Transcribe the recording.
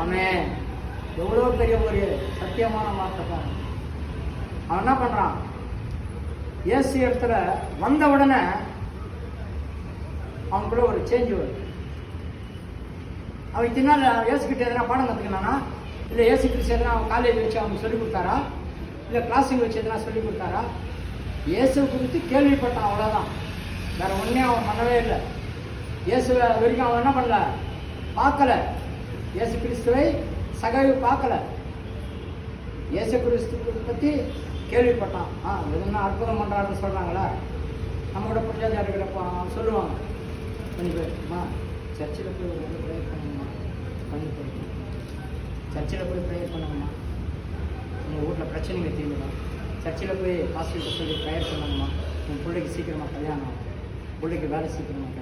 அவன் எவ்வளோ பெரிய ஒரு சத்தியமான வார்த்தை பாருங்க. அவன் என்ன பண்ணுறான், இயேசு இடத்துல வந்த உடனே அவனுக்குள்ள ஒரு சேஞ்ச் வருது. அவன் இத்தனை நாள் இயேசுக்கிட்ட எதனா பாடம் கற்றுக்கினானா, இல்லை இயேசு கிறிஸ்து எதனா அவன் காலேஜ் வச்சு அவனுக்கு சொல்லிக் கொடுத்தாரா, இல்லை கிளாஸுங்க வச்சு எதனா சொல்லிக் கொடுத்தாரா? இயேசு குறித்து கேள்விப்பட்டான், அவ்வளோதான். வேற ஒன்றே அவன் பண்ணவே இல்லை. இயேசு வரைக்கும் அவன் என்ன பண்ணல, பார்க்கல. இயேசு கிறிஸ்துவை சகவி பார்க்கல. இயேசு கிறிஸ்துவை பற்றி கேள்விப்பட்டான். எதுனா அற்புதம் பண்ணுறாருன்னு சொல்கிறாங்களா, நம்மளோட புரியாத இருக்கிறப்ப சொல்லுவாங்க, கொஞ்சம் பேர்மா சர்ச்சில் போய் ஒரு ப்ரேயர் பண்ணுங்கம்மா, பண்ணி போய்க்கணும், சர்ச்சில் போய் ப்ரேயர் பண்ணுங்கம்மா, உங்கள் வீட்டில் பிரச்சனைங்க தீர்ந்துடும், சர்ச்சில் போய் ஹாஸ்பிட்டல் சொல்லி ப்ரேயர் பண்ணுங்கம்மா, உங்கள் பிள்ளைக்கு சீக்கிரமாக கல்யாணம், பிள்ளைக்கு வேலை சீக்கிரமாக